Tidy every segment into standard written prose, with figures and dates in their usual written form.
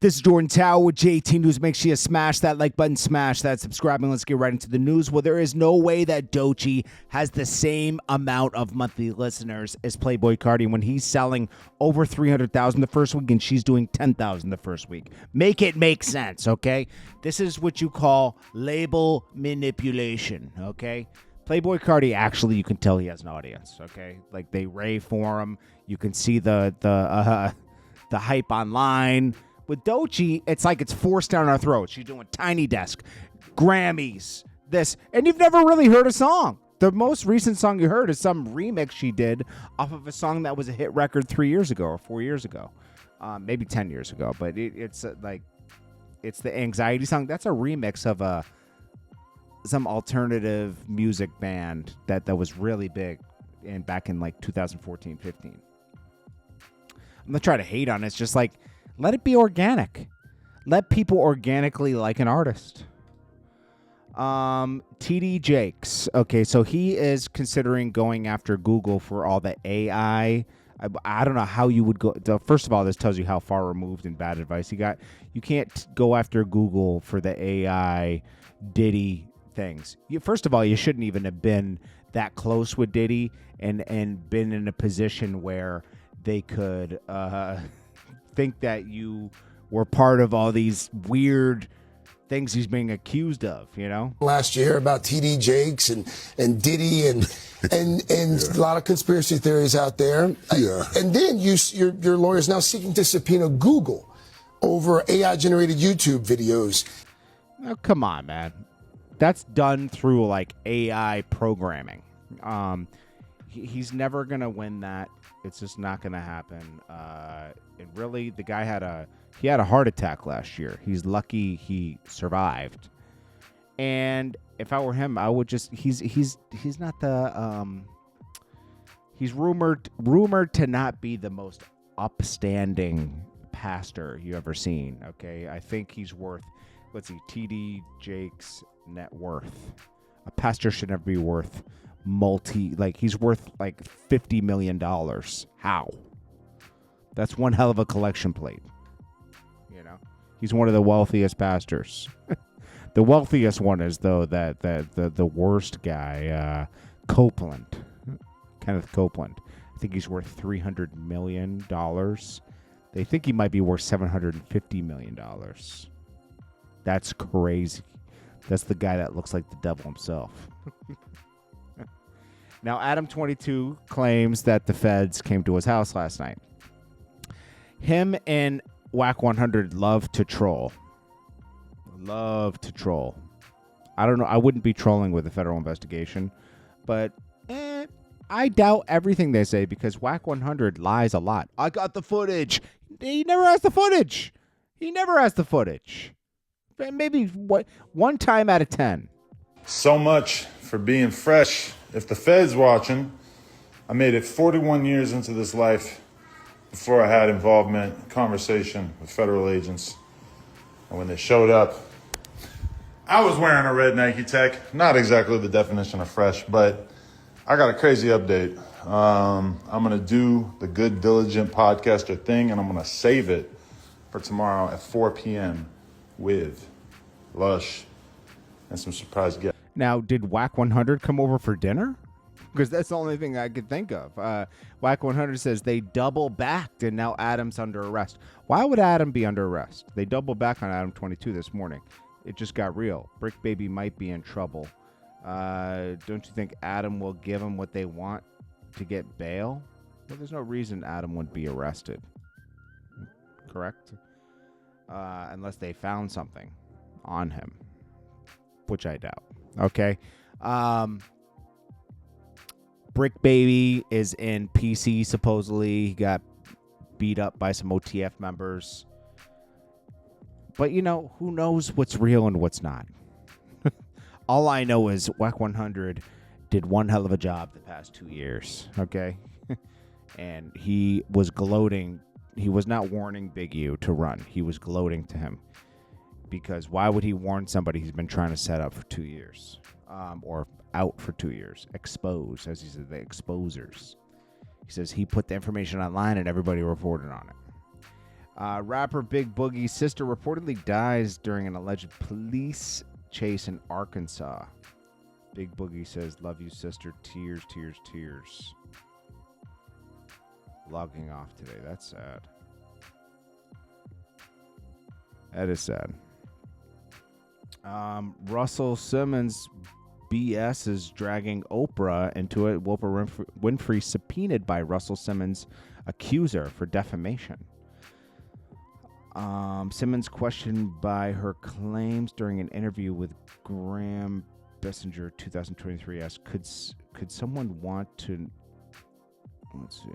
This is Jordan Tower with JT News. Make sure you smash that like button, smash that subscribe, and let's get right into the news. Well, there is no way that Doechii has the same amount of monthly listeners as Playboi Carti when he's selling over 300,000 the first week and she's doing 10,000 the first week. Make it make sense, okay? This is what you call label manipulation, okay? Playboi Carti, actually, you can tell he has an audience, okay? Like, they rave for him. You can see the hype online. With Doechii, it's like it's forced down our throats. She's doing Tiny Desk, Grammys, this, and you've never really heard a song. The most recent song you heard is some remix she did off of a song that was a hit record 3 years ago or 4 years ago, maybe 10 years ago. But it's it's the Anxiety song. That's a remix of some alternative music band that was really big back in like 2014, 15. I'm not trying to hate on it. It's just like, let it be organic. Let people organically like an artist. TD Jakes. Okay, so he is considering going after Google for all the AI. I don't know how you would go. First of all, this tells you how far removed and bad advice he got. You can't go after Google for the AI Diddy things. First of all, you shouldn't even have been that close with Diddy and been in a position where they could think that you were part of all these weird things he's being accused of, you know? Last year about TD Jakes and Diddy and a lot of conspiracy theories out there. Yeah. And then your lawyer is now seeking to subpoena Google over AI-generated YouTube videos. Oh, come on, man. That's done through like AI programming. He's never gonna win that. It's just not gonna happen. And really, the guy had a heart attack last year. He's lucky he survived. And if I were him, I would just he's not the he's rumored to not be the most upstanding pastor you ever seen. Okay, I think he's worth, let's see, TD Jakes net worth. A pastor should never be worth he's worth like $50 million. How? That's one hell of a collection plate. You know, he's one of the wealthiest pastors. The wealthiest one is though the worst guy, Kenneth Copeland. I think he's worth $300 million. They think he might be worth $750 million. That's crazy. That's the guy that looks like the devil himself. Now, Adam22 claims that the feds came to his house last night. Him and Wack100 love to troll. Love to troll. I don't know. I wouldn't be trolling with a federal investigation, but I doubt everything they say because Wack100 lies a lot. I got the footage. He never has the footage. He never has the footage. Maybe one time out of 10. So much for being fresh. If the Fed's watching, I made it 41 years into this life before I had involvement, conversation with federal agents. And when they showed up, I was wearing a red Nike Tech. Not exactly the definition of fresh, but I got a crazy update. I'm going to do the Good Diligent podcaster thing, and I'm going to save it for tomorrow at 4 p.m. with Lush and some surprise guests. Now, did Wack100 come over for dinner? Because that's the only thing I could think of. Wack100 says they double backed and now Adam's under arrest. Why would Adam be under arrest? They double back on Adam22 this morning. It just got real. Bricc Baby might be in trouble. Don't you think Adam will give them what they want to get bail? Well, there's no reason Adam would be arrested. Correct? Unless they found something on him, which I doubt. Okay. Bricc Baby is in PC, supposedly. He got beat up by some OTF members. But, you know, who knows what's real and what's not? All I know is Wack100 did one hell of a job the past 2 years. Okay. And he was gloating. He was not warning Big U to run. He was gloating to him. Because why would he warn somebody he's been trying to set up for 2 years? Or out for 2 years. Expose, as he said, the exposers. He says he put the information online and everybody reported on it. Rapper Big Boogie's sister reportedly dies during an alleged police chase in Arkansas. Big Boogie says, "Love you, sister. Tears, tears, tears." Logging off today. That's sad. That is sad. Russell Simmons BS is dragging Oprah into it. Oprah Winfrey subpoenaed by Russell Simmons' accuser for defamation. Simmons questioned by her claims during an interview with Graham Bessinger 2023 asked, could someone want to... Let's see.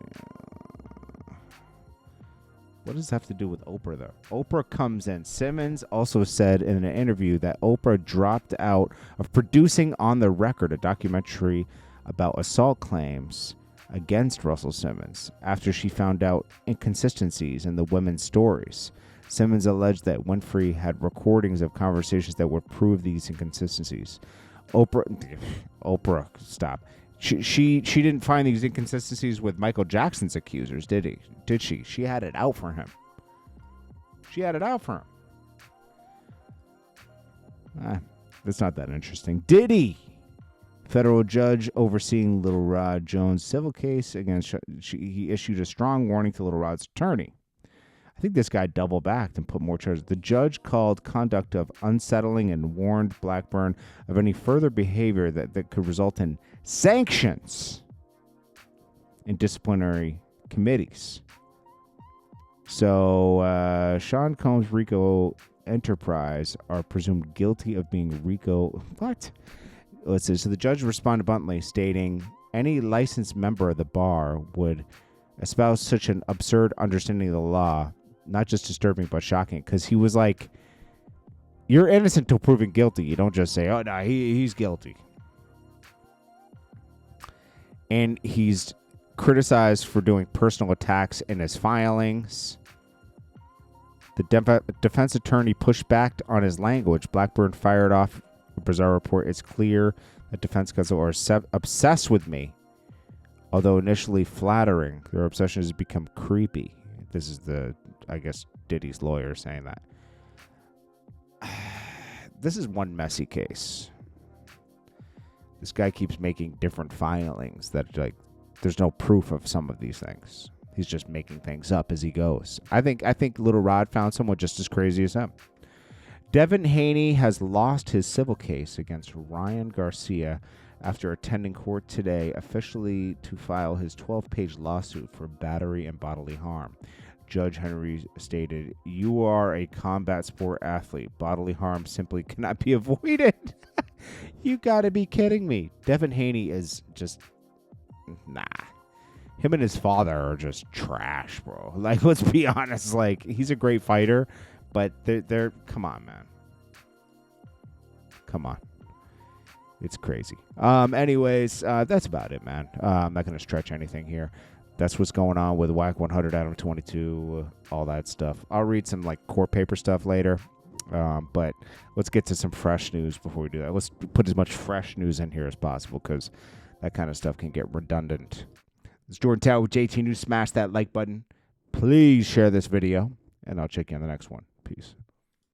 What does this have to do with Oprah, though? Oprah comes in. Simmons also said in an interview that Oprah dropped out of producing On the Record, a documentary about assault claims against Russell Simmons, after she found out inconsistencies in the women's stories. Simmons alleged that Winfrey had recordings of conversations that would prove these inconsistencies. Oprah, stop. She didn't find these inconsistencies with Michael Jackson's accusers, did she? She had it out for him. That's not that interesting. Diddy, federal judge overseeing Little Rod Jones' civil case against. He issued a strong warning to Little Rod's attorney. I think this guy double-backed and put more charges. The judge called conduct of unsettling and warned Blackburn of any further behavior that could result in sanctions in disciplinary committees. So Sean Combs' RICO enterprise are presumed guilty of being RICO. What? Let's see. So the judge responded bluntly, stating any licensed member of the bar would espouse such an absurd understanding of the law, not just disturbing but shocking, because he was like, you're innocent till proven guilty. You don't just say, oh no, he's guilty. And he's criticized for doing personal attacks in his filings. The defense attorney pushed back on his language. Blackburn fired off a bizarre report. It's clear that defense counsel are obsessed with me. Although initially flattering, their obsession has become creepy. This is I guess, Diddy's lawyer saying that. This is one messy case. This guy keeps making different filings that, like, there's no proof of some of these things. He's just making things up as he goes. I think Little Rod found someone just as crazy as him. Devin Haney has lost his civil case against Ryan Garcia after attending court today officially to file his 12-page lawsuit for battery and bodily harm. Judge Henry stated, "You are a combat sport athlete. Bodily harm simply cannot be avoided." You gotta be kidding me. Devin Haney is just... Nah. Him and his father are just trash, bro. Like, let's be honest. Like, he's a great fighter, but they're come on, man. Come on. It's crazy. Anyways, that's about it, man. I'm not going to stretch anything here. That's what's going on with Wack100, Adam22, all that stuff. I'll read some, like, court paper stuff later. But let's get to some fresh news before we do that. Let's put as much fresh news in here as possible, because that kind of stuff can get redundant. It's JordanTower with JT News. Smash that like button. Please share this video, and I'll check you on the next one. Peace.